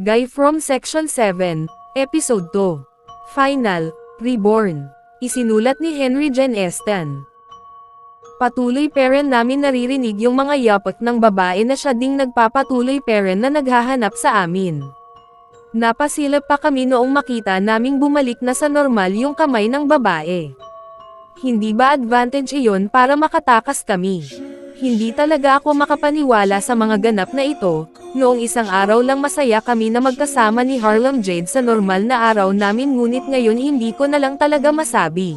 Guy from Section 7, Episode 2. Final, Reborn. Isinulat ni Henry Jen Estan. Patuloy peren namin naririnig yung mga yapot ng babae na siya ding nagpapatuloy peren na naghahanap sa amin. Napasilap pa kami noong makita naming bumalik na sa normal yung kamay ng babae. Hindi ba advantage iyon para makatakas kami? Hindi talaga ako makapaniwala sa mga ganap na ito. Noong isang araw lang masaya kami na magkasama ni Harlem Jade sa normal na araw namin, ngunit ngayon hindi ko na lang talaga masabi.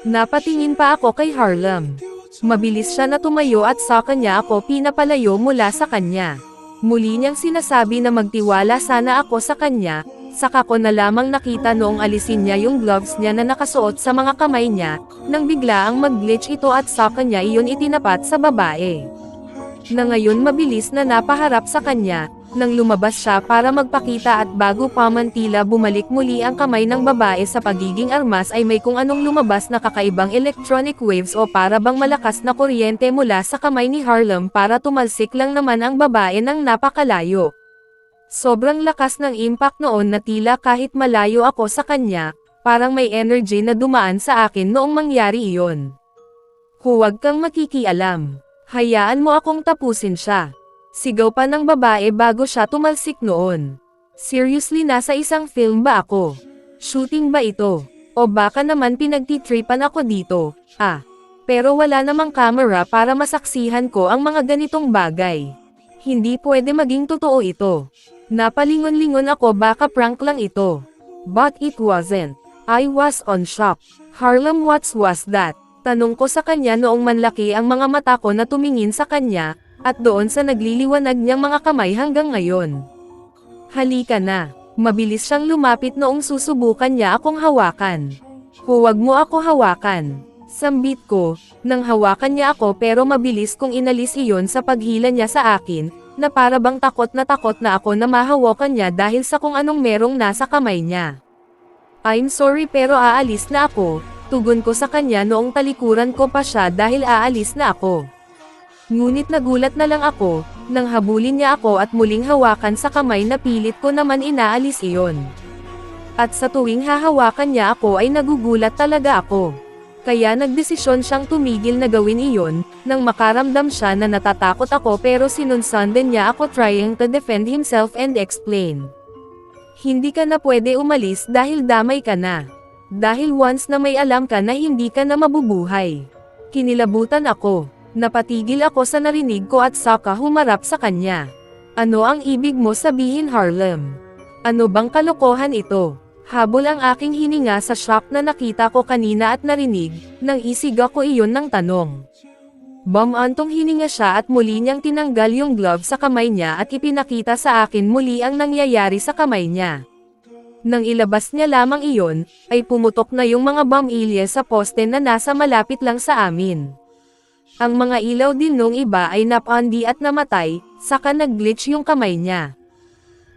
Napatingin pa ako kay Harlem. Mabilis siya na tumayo at sa kanya ako pinapalayo mula sa kanya. Muli niyang sinasabi na magtiwala sana ako sa kanya, saka ko na lamang nakita noong alisin niya yung gloves niya na nakasuot sa mga kamay niya, nang biglaang mag-glitch ito at sa kanya iyon itinapat sa babae. Na ngayon mabilis na napaharap sa kanya, nang lumabas siya para magpakita at bago pa man tila bumalik muli ang kamay ng babae sa pagiging armas ay may kung anong lumabas na kakaibang electronic waves o para bang malakas na kuryente mula sa kamay ni Harlem para tumalsik lang naman ang babae ng napakalayo. Sobrang lakas ng impact noon na tila kahit malayo ako sa kanya, parang may energy na dumaan sa akin noong mangyari iyon. Huwag kang makikialam. Hayaan mo akong tapusin siya. Sigaw pa ng babae bago siya tumalsik noon. Seriously, nasa isang film ba ako? Shooting ba ito? O baka naman pinagtitripan ako dito? Pero wala namang camera para masaksihan ko ang mga ganitong bagay. Hindi pwede maging totoo ito. Napalingon-lingon ako, baka prank lang ito. But it wasn't. I was on shock. Harlem, what was that? Tanong ko sa kanya noong manlaki ang mga mata ko na tumingin sa kanya, at doon sa nagliliwanag niyang mga kamay hanggang ngayon. Halika na. Mabilis siyang lumapit noong susubukan niya akong hawakan. Huwag mo ako hawakan. Sambit ko, nang hawakan niya ako pero mabilis kong inalis iyon sa paghila niya sa akin, na para bang takot na ako na mahawakan niya dahil sa kung anong merong nasa kamay niya. I'm sorry pero aalis na ako, tugon ko sa kanya noong talikuran ko pa siya dahil aalis na ako. Ngunit nagulat na lang ako, nang habulin niya ako at muling hawakan sa kamay na pilit ko naman inaalis iyon. At sa tuwing hahawakan niya ako ay nagugulat talaga ako. Kaya nagdesisyon siyang tumigil na gawin iyon, nang makaramdam siya na natatakot ako pero sinundan niya ako trying to defend himself and explain. Hindi ka na pwede umalis dahil damay ka na. Dahil once na may alam ka na hindi ka na mabubuhay. Kinilabutan ako. Napatigil ako sa narinig ko at saka humarap sa kanya. Ano ang ibig mo sabihin, Harlem? Ano bang kalokohan ito? Habol ang aking hininga sa shock na nakita ko kanina at narinig, nang isig ako iyon ng tanong. Bumantong hininga siya at muli niyang tinanggal yung glove sa kamay niya at ipinakita sa akin muli ang nangyayari sa kamay niya. Nang ilabas niya lamang iyon, ay pumutok na yung mga bombilya sa poste na nasa malapit lang sa amin. Ang mga ilaw din nung iba ay napandi at namatay, saka nag-glitch yung kamay niya.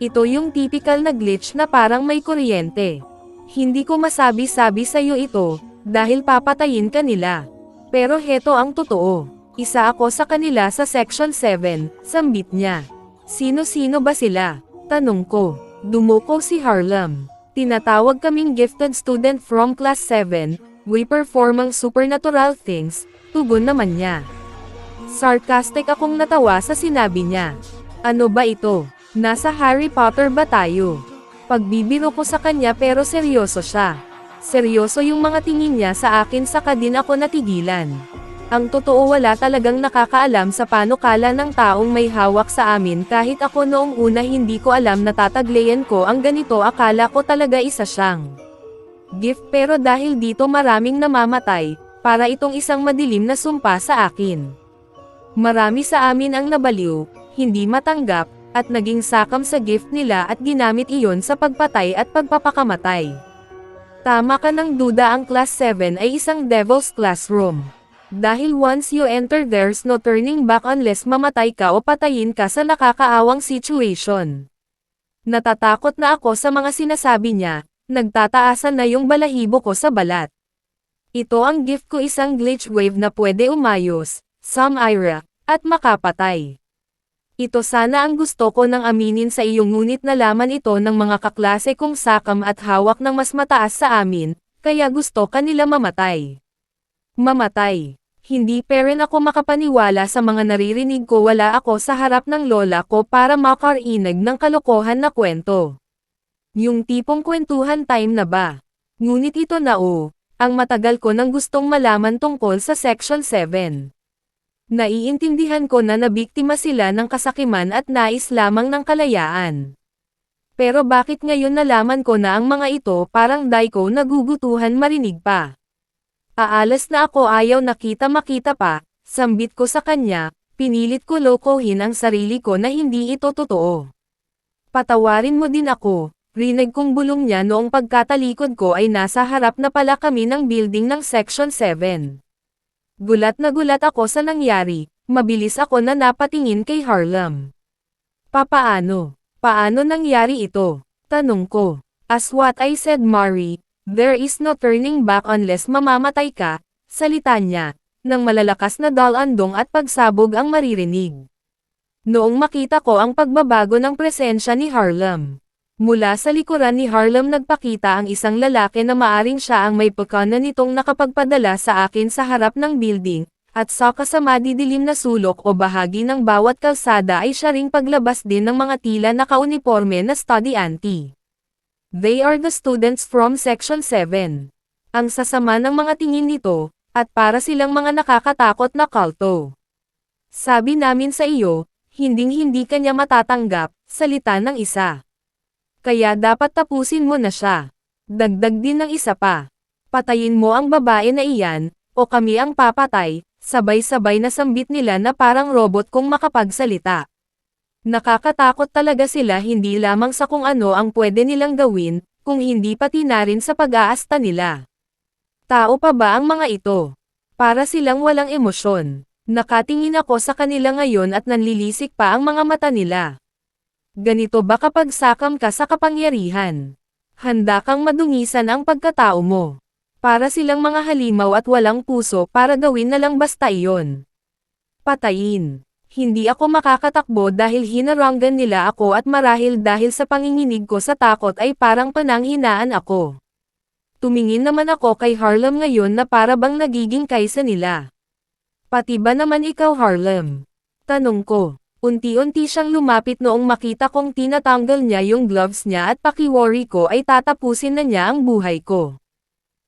Ito yung typical na glitch na parang may kuryente. Hindi ko masabi-sabi sa'yo ito, dahil papatayin ka nila. Pero heto ang totoo. Isa ako sa kanila sa Section 7, sambit niya. Sino-sino ba sila? Tanong ko. Dumuko si Harlem. Tinatawag kaming gifted student from class 7, we perform ang supernatural things, tugon naman niya. Sarcastic akong natawa sa sinabi niya. Ano ba ito? Nasa Harry Potter ba tayo? Pagbibiro ko sa kanya pero seryoso siya. Seryoso yung mga tingin niya sa akin saka din ako natigilan. Ang totoo, wala talagang nakakaalam sa panukala ng taong may hawak sa amin kahit ako noong una hindi ko alam na tataglayan ko ang ganito, akala ko talaga isa siyang gift pero dahil dito maraming namamatay, para itong isang madilim na sumpa sa akin. Marami sa amin ang nabaliw, hindi matanggap, at naging sakam sa gift nila at ginamit iyon sa pagpatay at pagpapakamatay. Tama ka ng duda, ang class 7 ay isang devil's classroom. Dahil once you enter there's no turning back unless mamatay ka o patayin ka sa nakakaawang situation. Natatakot na ako sa mga sinasabi niya, nagtataasan na yung balahibo ko sa balat. Ito ang gift ko, isang glitch wave na pwede umayos, some ira, at makapatay. Ito sana ang gusto ko nang aminin sa iyo ngunit nalaman ito ng mga kaklase kong sakam at hawak ng mas mataas sa amin, kaya gusto kanila mamatay. Mamatay. Hindi pa rin ako makapaniwala sa mga naririnig ko, wala ako sa harap ng lola ko para makarinig ng kalokohan na kwento. Yung tipong kwentuhan time na ba? Ngunit ito na ang matagal ko nang gustong malaman tungkol sa Section 7. Naiintindihan ko na nabiktima sila ng kasakiman at nais lamang ng kalayaan. Pero bakit ngayon nalaman ko na ang mga ito parang Daiko nagugutuhan marinig pa? Aalas na ako, ayaw makita pa, sambit ko sa kanya, pinilit ko lokohin ang sarili ko na hindi ito totoo. Patawarin mo din ako, rinig kong bulong niya noong pagkatalikod ko ay nasa harap na pala kami ng building ng Section 7. Gulat na gulat ako sa nangyari, mabilis ako na napatingin kay Harlem. Papaano? Paano nangyari ito? Tanong ko. As what I said, Mari, there is no turning back unless mamamatay ka, salita niya, nang malalakas na dalandong at pagsabog ang maririnig. Noong makita ko ang pagbabago ng presensya ni Harlem. Mula sa likuran ni Harlem nagpakita ang isang lalaki na maaring siya ang may pagkana nitong nakapagpadala sa akin sa harap ng building, at sa kasamadidilim na sulok o bahagi ng bawat kalsada ay siya ring paglabas din ng mga tila nakauniforme na estudyante. They are the students from Section 7. Ang sasama ng mga tingin nito, at para silang mga nakakatakot na kulto. Sabi namin sa iyo, hinding-hindi kanya matatanggap, salita ng isa. Kaya dapat tapusin mo na siya. Dagdag din ng isa pa. Patayin mo ang babae na iyan, o kami ang papatay, sabay-sabay na sambit nila na parang robot kung makapagsalita. Nakakatakot talaga sila, hindi lamang sa kung ano ang pwede nilang gawin, kung hindi pati na rin sa pag-aasta nila. Tao pa ba ang mga ito? Para silang walang emosyon. Nakatingin ako sa kanila ngayon at nanlilisik pa ang mga mata nila. Ganito ba kapag sakam ka sa kapangyarihan? Handa kang madungisan ang pagkatao mo. Para silang mga halimaw at walang puso para gawin na lang basta iyon. Patayin. Hindi ako makakatakbo dahil hinaranggan nila ako at marahil dahil sa panginginig ko sa takot ay parang pananghinaan ako. Tumingin naman ako kay Harlem ngayon na para bang nagiging kaysa nila. Pati ba naman ikaw, Harlem? Tanong ko. Unti-unti siyang lumapit noong makita kong tinatanggal niya yung gloves niya at pakiworry ko ay tatapusin na niya ang buhay ko.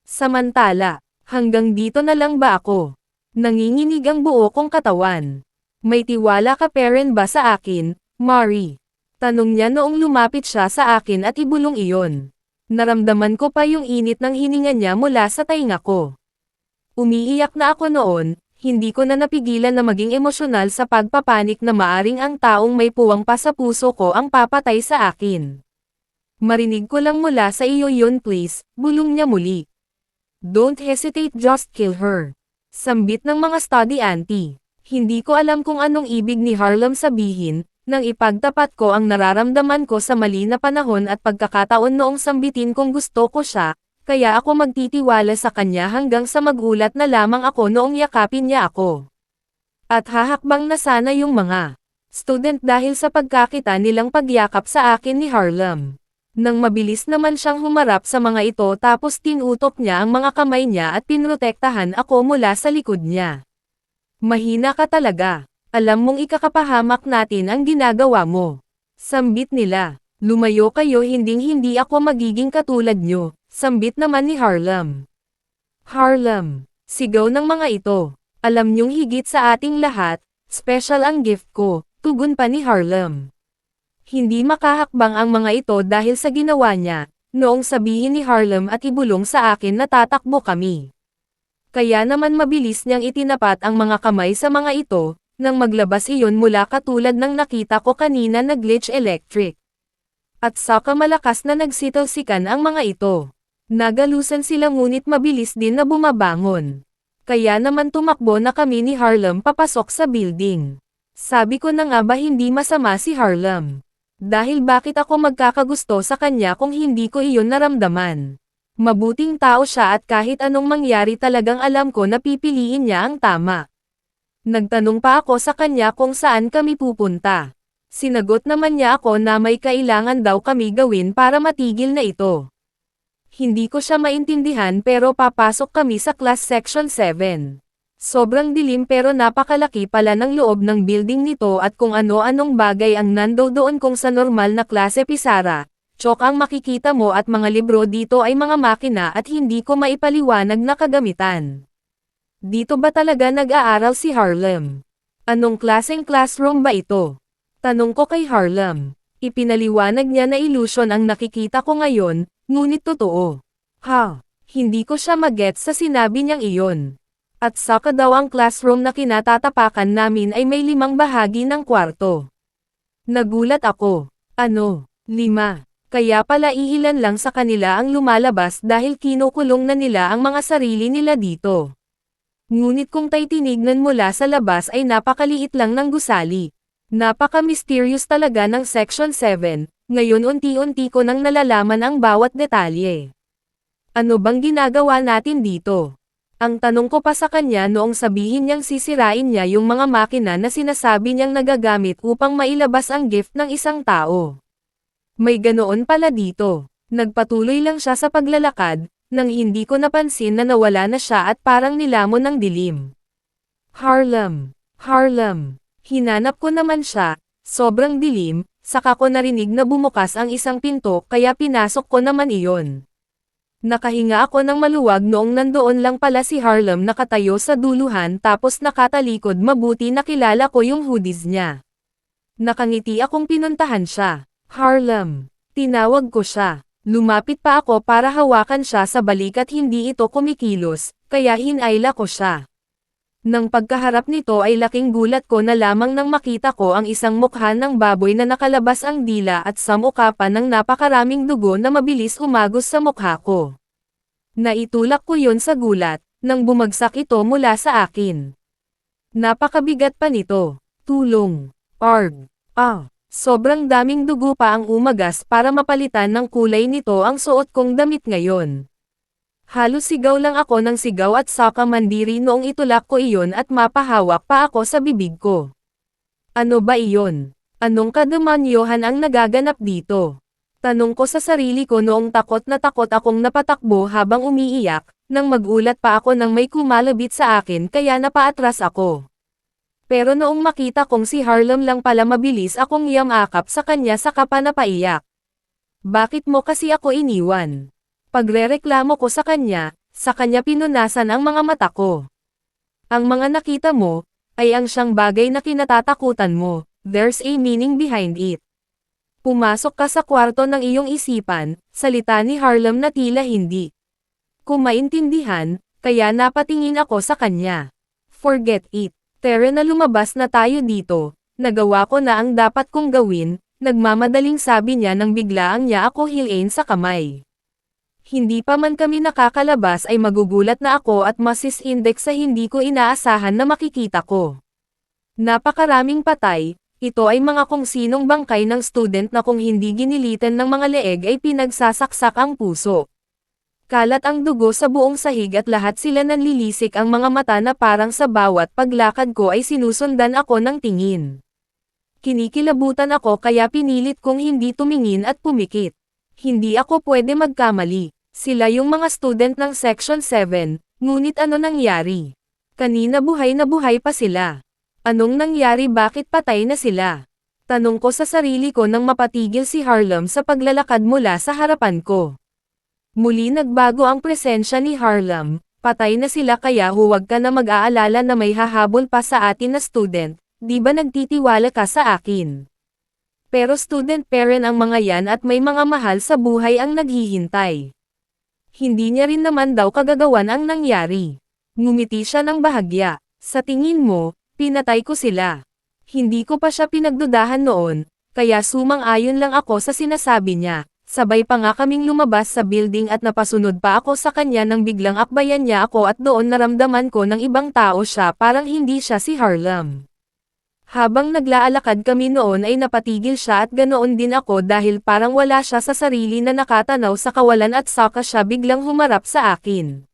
Samantala, hanggang dito na lang ba ako? Nanginginig ang buo kong katawan. May tiwala ka pa rin ba sa akin, Mari? Tanong niya noong lumapit siya sa akin at ibulong iyon. Naramdaman ko pa yung init ng hininga niya mula sa tainga ko. Umiiyak na ako noon, hindi ko na napigilan na maging emosyonal sa pagpapanik na maaring ang taong may puwang pa sa puso ko ang papatay sa akin. Marinig ko lang mula sa iyo yun please, bulong niya muli. Don't hesitate, just kill her. Sambit ng mga estudyante. Hindi ko alam kung anong ibig ni Harlem sabihin, nang ipagtapat ko ang nararamdaman ko sa mali na panahon at pagkakataon noong sambitin kong gusto ko siya, kaya ako magtitiwala sa kanya hanggang sa magulat na lamang ako noong yakapin niya ako. At hahakbang na sana yung mga student dahil sa pagkakita nilang pagyakap sa akin ni Harlem. Nang mabilis naman siyang humarap sa mga ito tapos tinutok niya ang mga kamay niya at pinrotektahan ako mula sa likod niya. Mahina ka talaga. Alam mong ikakapahamak natin ang ginagawa mo. Sambit nila. Lumayo kayo, hinding-hindi ako magiging katulad nyo. Sambit naman ni Harlem. Harlem. Sigaw ng mga ito. Alam nyong higit sa ating lahat, special ang gift ko, tugon pa ni Harlem. Hindi makahakbang ang mga ito dahil sa ginawa niya, noong sabihin ni Harlem at ibulong sa akin na tatakbo kami. Kaya naman mabilis niyang itinapat ang mga kamay sa mga ito, nang maglabas iyon mula katulad ng nakita ko kanina na glitch electric. At saka malakas na nagsitalsikan ang mga ito. Nagalusan sila ngunit mabilis din na bumabangon. Kaya naman tumakbo na kami ni Harlem papasok sa building. Sabi ko na nga ba hindi masama si Harlem. Dahil bakit ako magkakagusto sa kanya kung hindi ko iyon naramdaman. Mabuting tao siya at kahit anong mangyari talagang alam ko na pipiliin niya ang tama. Nagtanong pa ako sa kanya kung saan kami pupunta. Sinagot naman niya ako na may kailangan daw kami gawin para matigil na ito. Hindi ko siya maintindihan pero papasok kami sa class section 7. Sobrang dilim pero napakalaki pala ng loob ng building nito at kung ano-anong bagay ang nandoon kung sa normal na klase pisara. Chok ang makikita mo at mga libro dito ay mga makina at hindi ko maipaliwanag na kagamitan. Dito ba talaga nag-aaral si Harlem? Anong klaseng classroom ba ito? Tanong ko kay Harlem. Ipinaliwanag niya na illusion ang nakikita ko ngayon, ngunit totoo. Hindi ko siya magets sa sinabi niyang iyon. At saka daw ang classroom na kinatatapakan namin ay may 5 bahagi ng kwarto. Nagulat ako. Ano? 5. Kaya pala iilan lang sa kanila ang lumalabas dahil kinukulong na nila ang mga sarili nila dito. Ngunit kung titinignan mula sa labas ay napakaliit lang ng gusali. Napaka-mysterious talaga ng Section 7, ngayon unti-unti ko nang nalalaman ang bawat detalye. Ano bang ginagawa natin dito? Ang tanong ko pa sa kanya noong sabihin niyang sisirain niya yung mga makina na sinasabi niyang nagagamit upang mailabas ang gift ng isang tao. May ganoon pala dito. Nagpatuloy lang siya sa paglalakad, nang hindi ko napansin na nawala na siya at parang nilamon ng dilim. Harlem. Hinanap ko naman siya, sobrang dilim, saka ko narinig na bumukas ang isang pinto kaya pinasok ko naman iyon. Nakahinga ako ng maluwag noong nandoon lang pala si Harlem nakatayo sa duluhan tapos nakatalikod mabuti nakilala ko yung hoodies niya. Nakangiti akong pinuntahan siya. Harlem. Tinawag ko siya. Lumapit pa ako para hawakan siya sa balikat hindi ito kumikilos, kaya hinayla ko siya. Nang pagkaharap nito ay laking gulat ko na lamang nang makita ko ang isang mukha ng baboy na nakalabas ang dila at sa mukha pa ng napakaraming dugo na mabilis umagos sa mukha ko. Naitulak ko yon sa gulat, nang bumagsak ito mula sa akin. Napakabigat pa nito. Tulong. Arg. Sobrang daming dugo pa ang umagas para mapalitan ng kulay nito ang suot kong damit ngayon. Halos sigaw lang ako ng sigaw at saka mandiri noong itulak ko iyon at mapahawak pa ako sa bibig ko. Ano ba iyon? Anong kademonyohan ang nagaganap dito? Tanong ko sa sarili ko noong takot akong napatakbo habang umiiyak, nang magulat pa ako nang may kumalabit sa akin kaya napaatras ako. Pero noong makita kong si Harlem lang pala mabilis akong yamakap sa kanya saka pa napaiyak. Bakit mo kasi ako iniwan? Pagrereklamo ko sa kanya pinunasan ang mga mata ko. Ang mga nakita mo, ay ang siyang bagay na kinatatakutan mo, there's a meaning behind it. Pumasok ka sa kwarto ng iyong isipan, salita ni Harlem na tila hindi ko maintindihan, kaya napatingin ako sa kanya. Forget it. Tere na lumabas na tayo dito, nagawa ko na ang dapat kong gawin, nagmamadaling sabi niya nang biglaan niya ako hilain sa kamay. Hindi pa man kami nakakalabas ay magugulat na ako at masis-index sa hindi ko inaasahan na makikita ko. Napakaraming patay, ito ay mga kung sinong bangkay ng student na kung hindi ginilitan ng mga leeg ay pinagsasaksak ang puso. Kalat ang dugo sa buong sahig at lahat sila nanlilisik ang mga mata na parang sa bawat paglakad ko ay sinusundan ako ng tingin. Kinikilabutan ako kaya pinilit kong hindi tumingin at pumikit. Hindi ako pwede magkamali. Sila yung mga student ng Section 7, ngunit ano nangyari? Kanina buhay na buhay pa sila. Anong nangyari bakit patay na sila? Tanong ko sa sarili ko nang mapatigil si Harlem sa paglalakad mula sa harapan ko. Muli nagbago ang presensya ni Harlem, patay na sila kaya huwag ka na mag-aalala na may hahabol pa sa atin na student, di ba nagtitiwala ka sa akin? Pero student parent ang mga yan at may mga mahal sa buhay ang naghihintay. Hindi niya rin naman daw kagagawan ang nangyari. Ngumiti siya ng bahagya. Sa tingin mo, pinatay ko sila. Hindi ko pa siya pinagdudahan noon, kaya sumang-ayon lang ako sa sinasabi niya. Sabay pa nga kaming lumabas sa building at napasunod pa ako sa kanya nang biglang akbayan niya ako at doon naramdaman ko ng ibang tao siya parang hindi siya si Harlem. Habang naglaalakad kami noon ay napatigil siya at ganoon din ako dahil parang wala siya sa sarili na nakatanaw sa kawalan at saka siya biglang humarap sa akin.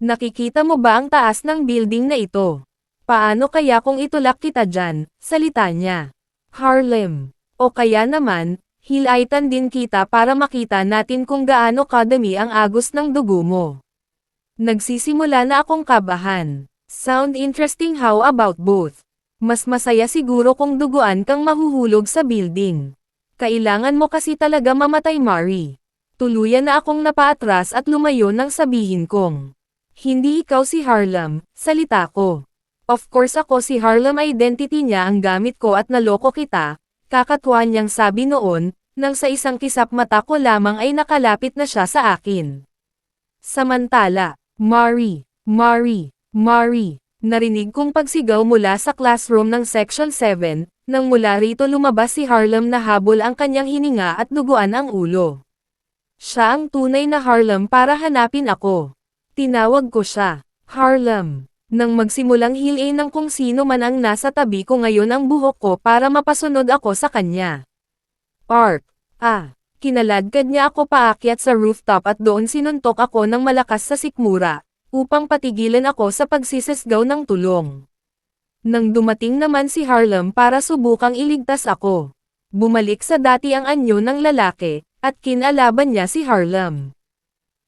Nakikita mo ba ang taas ng building na ito? Paano kaya kung itulak kita dyan? Salita niya. Harlem. O kaya naman, hilaitan din kita para makita natin kung gaano kadami ang agos ng dugo mo. Nagsisimula na akong kabahan. Sound interesting, how about both? Mas masaya siguro kung duguan kang mahuhulog sa building. Kailangan mo kasi talaga mamatay, Mari. Tuluyan na akong napaatras at lumayo nang sabihin kong, hindi ikaw si Harlem, salita ko. Of course ako si Harlem, identity niya ang gamit ko at naloko kita, kakatuwa niyang sabi noon, nang sa isang kisap mata ko lamang ay nakalapit na siya sa akin. Samantala, Mari, narinig kong pagsigaw mula sa classroom ng Section 7, nang mula rito lumabas si Harlem na habol ang kanyang hininga at duguan ang ulo. Siya ang tunay na Harlem para hanapin ako. Tinawag ko siya, Harlem. Nang magsimulang hilay ng kung sino man ang nasa tabi ko ngayon ang buhok ko para mapasunod ako sa kanya. Kinaladkad niya ako paakyat sa rooftop at doon sinuntok ako ng malakas sa sikmura, upang patigilan ako sa pagsisisgaw ng tulong. Nang dumating naman si Harlem para subukang iligtas ako, bumalik sa dati ang anyo ng lalaki, at kinalaban niya si Harlem.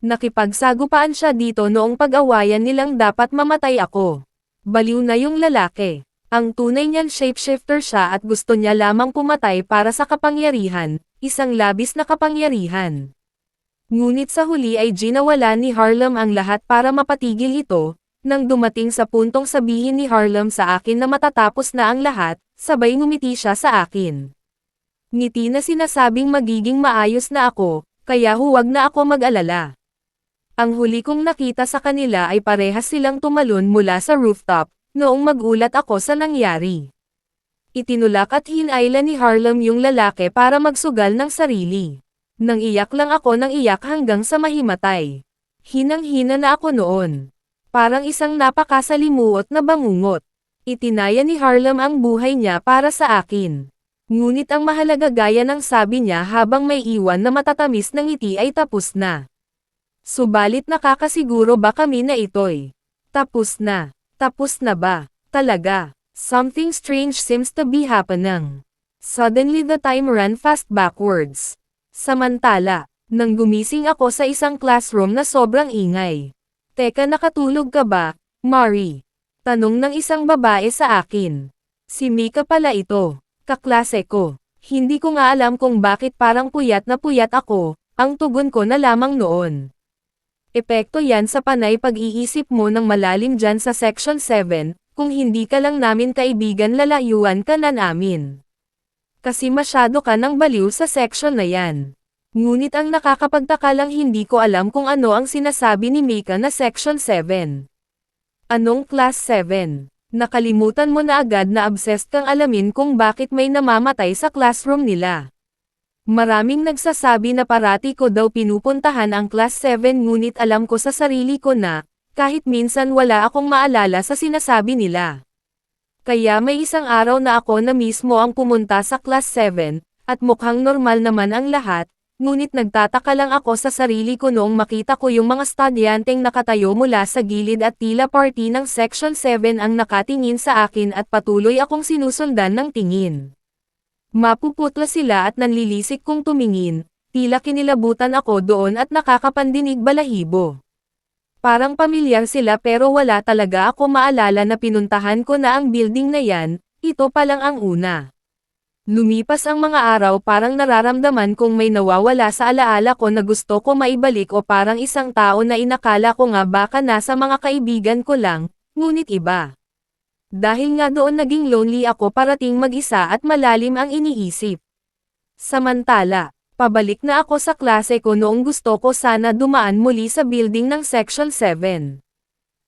Nakipagsagupaan siya dito noong pag-awayan nilang dapat mamatay ako. Baliw na yung lalaki. Ang tunay niyan shapeshifter siya at gusto niya lamang pumatay para sa kapangyarihan, isang labis na kapangyarihan. Ngunit sa huli ay ginawala ni Harlem ang lahat para mapatigil ito. Nang dumating sa puntong sabihin ni Harlem sa akin na matatapos na ang lahat, sabay ngumiti siya sa akin. Ngiti na sinasabing magiging maayos na ako, kaya huwag na ako mag-alala. Ang huli kong nakita sa kanila ay parehas silang tumalon mula sa rooftop, noong magulat ako sa nangyari. Itinulak at hinailan ni Harlem yung lalaki para magsugal ng sarili. Nang iyak lang ako ng iyak hanggang sa mahimatay. Hinang-hina na ako noon. Parang isang napakasalimuot na bangungot. Itinaya ni Harlem ang buhay niya para sa akin. Ngunit ang mahalaga gaya ng sabi niya habang may iwan na matatamis ng ngiti ay tapos na. Subalit nakakasiguro ba kami na ito'y tapos na? Tapos na ba? Talaga. Something strange seems to be happening. Suddenly the time ran fast backwards. Samantala, nang gumising ako sa isang classroom na sobrang ingay. Teka, nakatulog ka ba, Mari? Tanong ng isang babae sa akin. Si Mika pala ito, kaklase ko. Hindi ko nga alam kung bakit parang puyat na puyat ako, ang tugon ko na lamang noon. Epekto yan sa panay pag-iisip mo ng malalim dyan sa Section 7, kung hindi ka lang namin kaibigan lalayuan ka na namin. Kasi masyado ka nang baliw sa section na yan. Ngunit ang nakakapagtaka lang hindi ko alam kung ano ang sinasabi ni Mika na Section 7. Anong Class 7? Nakalimutan mo na agad na obsessed kang alamin kung bakit may namamatay sa classroom nila. Maraming nagsasabi na parati ko daw pinupuntahan ang Class 7 ngunit alam ko sa sarili ko na, kahit minsan wala akong maalala sa sinasabi nila. Kaya may isang araw na ako na mismo ang pumunta sa Class 7, at mukhang normal naman ang lahat. Ngunit nagtataka lang ako sa sarili ko noong makita ko yung mga estudyanteng nakatayo mula sa gilid at tila party ng Section 7 ang nakatingin sa akin at patuloy akong sinusundan ng tingin. Mapuputla sila at nanlilisik kong tumingin, tila kinilabutan ako doon at nakakapandinig balahibo. Parang pamilyar sila pero wala talaga ako maalala na pinuntahan ko na ang building na yan, ito pa lang ang una. Lumipas ang mga araw parang nararamdaman kong may nawawala sa alaala ko na gusto ko maibalik o parang isang tao na inakala ko nga baka nasa mga kaibigan ko lang, ngunit iba. Dahil nga doon naging lonely ako parating mag-isa at malalim ang iniisip. Samantala, pabalik na ako sa klase ko noong gusto ko sana dumaan muli sa building ng Section 7.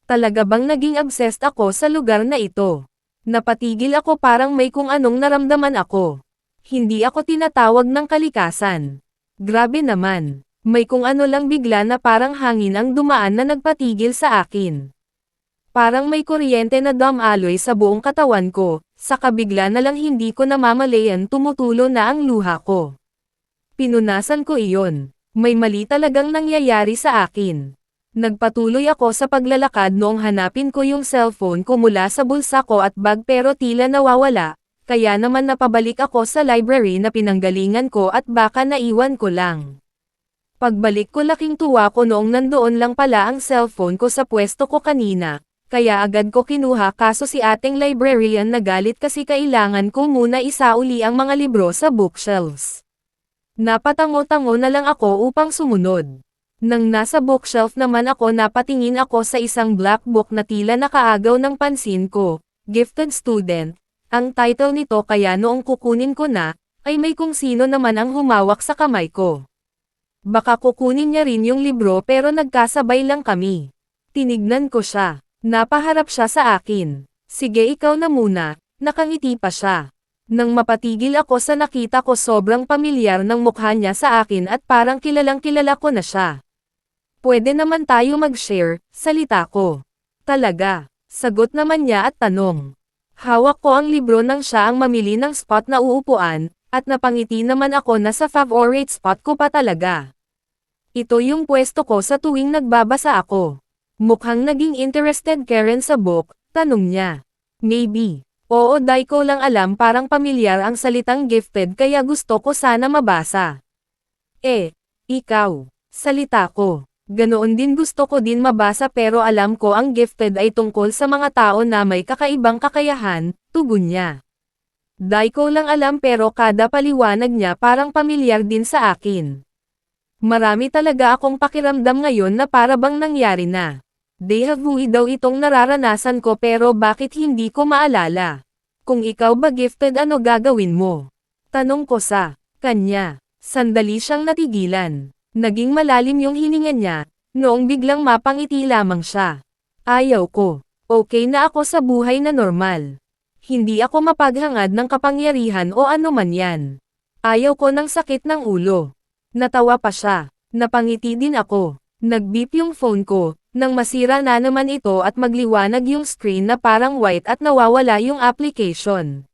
Talaga bang naging obsessed ako sa lugar na ito? Napatigil ako parang may kung anong naramdaman ako. Hindi ako tinatawag ng kalikasan. Grabe naman. May kung ano lang bigla na parang hangin ang dumaan na nagpatigil sa akin. Parang may kuryente na dumaloy sa buong katawan ko, saka bigla na lang hindi ko namamalayan tumutulo na ang luha ko. Pinunasan ko iyon. May mali talagang nangyayari sa akin. Nagpatuloy ako sa paglalakad noong hanapin ko yung cellphone ko mula sa bulsa ko at bag pero tila nawawala, kaya naman napabalik ako sa library na pinanggalingan ko at baka naiwan ko lang. Pagbalik ko laking tuwa ko noong nandoon lang pala ang cellphone ko sa pwesto ko kanina, kaya agad ko kinuha kaso si ating librarian nagalit kasi kailangan ko muna isauli ang mga libro sa bookshelves. Napatango-tango na lang ako upang sumunod. Nang nasa bookshelf naman ako napatingin ako sa isang black book na tila nakaagaw ng pansin ko, Gifted Student. Ang title nito kaya noong kukunin ko na, ay may kung sino naman ang humawak sa kamay ko. Baka kukunin niya rin yung libro pero nagkasabay lang kami. Tinignan ko siya. Napaharap siya sa akin. Sige ikaw na muna, nakangiti pa siya. Nang mapatigil ako sa nakita ko sobrang pamilyar ng mukha niya sa akin at parang kilalang kilala ko na siya. Pwede naman tayo mag-share, salita ko. Talaga, sagot naman niya at tanong. Hawak ko ang libro nang siya ang mamili ng spot na uupuan, at napangiti naman ako na sa favorite spot ko pa talaga. Ito yung pwesto ko sa tuwing nagbabasa ako. Mukhang naging interested Karen sa book, tanong niya. Maybe. Oo dahil ko lang alam parang pamilyar ang salitang gifted kaya gusto ko sana mabasa. Ikaw. Salita ko. Ganoon din gusto ko din mabasa pero alam ko ang gifted ay tungkol sa mga tao na may kakaibang kakayahan, tugon niya. Dahil ko lang alam pero kada paliwanag niya parang pamilyar din sa akin. Marami talaga akong pakiramdam ngayon na para bang nangyari na. Deja vu daw itong nararanasan ko pero bakit hindi ko maalala? Kung ikaw ba gifted ano gagawin mo? Tanong ko sa kanya. Sandali siyang natigilan. Naging malalim yung hininga niya, noong biglang mapangiti lamang siya. Ayaw ko. Okay na ako sa buhay na normal. Hindi ako mapaghangad ng kapangyarihan o ano man yan. Ayaw ko ng sakit ng ulo. Natawa pa siya. Napangiti din ako. Nag-beep yung phone ko. Nang masira na naman ito at magliwanag yung screen na parang white at nawawala yung application.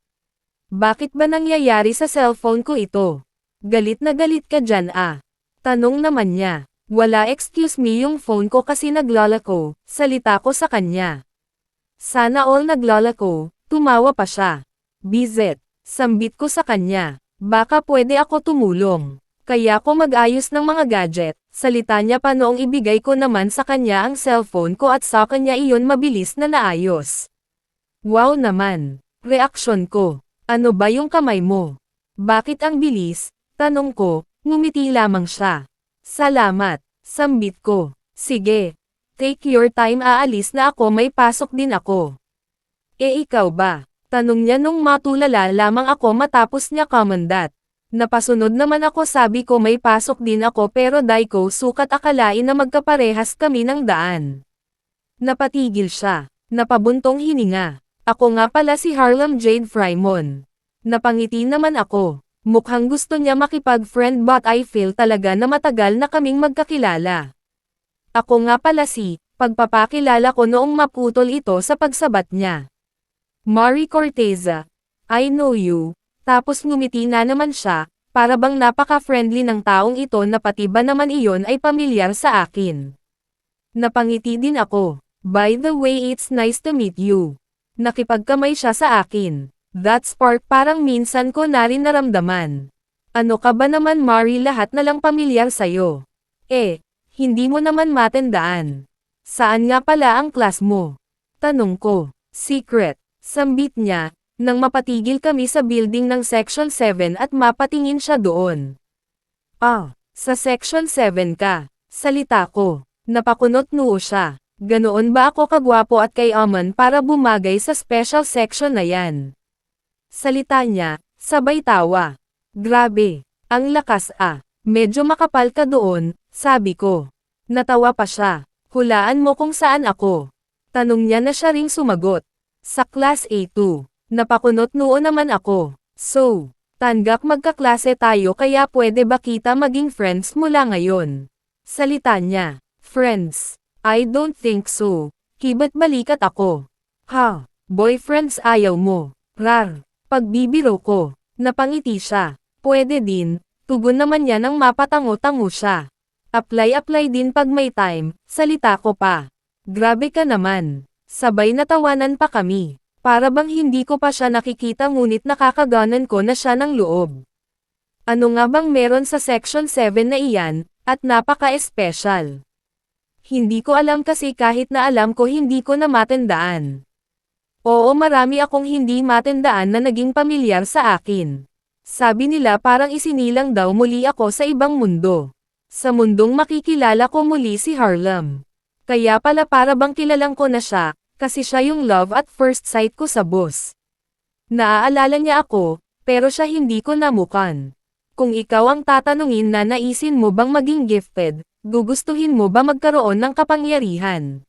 Bakit ba nangyayari sa cellphone ko ito? Galit na galit ka dyan ah. Tanong naman niya. Wala excuse me yung phone ko kasi naglalako, salita ko sa kanya. Sana all naglalako, tumawa pa siya. Bizet, sambit ko sa kanya. Baka pwede ako tumulong. Kaya ko mag-ayos ng mga gadget, salita niya pa noong ibigay ko naman sa kanya ang cellphone ko at sa kanya iyon mabilis na naayos. Wow naman, reaksyon ko. Ano ba yung kamay mo? Bakit ang bilis? Tanong ko, ngumiti lamang siya. Salamat, sambit ko. Sige, take your time aalis na ako may pasok din ako. Ikaw ba? Tanong niya nung matulala lamang ako matapos niya komandat. Napasunod naman ako sabi ko may pasok din ako pero dahil ko sukat akalain na magkaparehas kami ng daan. Napatigil siya. Napabuntong hininga. Ako nga pala si Harlem Jade Frymon. Napangiti naman ako. Mukhang gusto niya makipag-friend but I feel talaga na matagal na kaming magkakilala. Ako nga pala si, pagpapakilala ko noong maputol ito sa pagsabat niya. Mari Corteza. I know you. Tapos ngumiti na naman siya, para bang napaka-friendly ng taong ito na pati ba naman iyon ay pamilyar sa akin. Napangiti din ako. By the way it's nice to meet you. Nakipagkamay siya sa akin. That spark parang minsan ko na rin naramdaman. Ano ka ba naman Mari lahat na lang pamilyar sa'yo? Hindi mo naman matandaan. Saan nga pala ang class mo? Tanong ko. Secret. Sambit niya. Nang mapatigil kami sa building ng Section 7 at mapatingin siya doon. Sa Section 7 ka, salita ko. Napakunot noo siya. Ganoon ba ako kagwapo at kayaman para bumagay sa special section na yan? Salita niya, sabay tawa. Grabe, ang lakas Medyo makapal ka doon, sabi ko. Natawa pa siya. Hulaan mo kung saan ako. Tanong niya na siya ring sumagot. Sa Class A2. Napakunot noo naman ako. So, tanggap magkaklase tayo kaya pwede ba kita maging friends mula ngayon? Salita niya. Friends? I don't think so. Kiba't balikat ako. Boyfriends ayaw mo. Rar. Pagbibiro ko. Napangiti siya. Pwede din. Tugon naman niya nang mapatango-tango siya. Apply din pag may time. Salita ko pa. Grabe ka naman. Sabay natawanan pa kami. Para bang hindi ko pa siya nakikita ngunit nakakaganan ko na siya ng loob. Ano nga bang meron sa Section 7 na iyan, at napaka-espesyal? Hindi ko alam kasi kahit na alam ko hindi ko na matandaan. Oo, marami akong hindi matandaan na naging pamilyar sa akin. Sabi nila parang isinilang daw muli ako sa ibang mundo. Sa mundong makikilala ko muli si Harlem. Kaya pala para bang kilalang ko na siya, kasi siya yung love at first sight ko sa bus. Naaalala niya ako, pero siya hindi ko namukan. Kung ikaw ang tatanungin na naisin mo bang maging gifted, gugustuhin mo ba magkaroon ng kapangyarihan?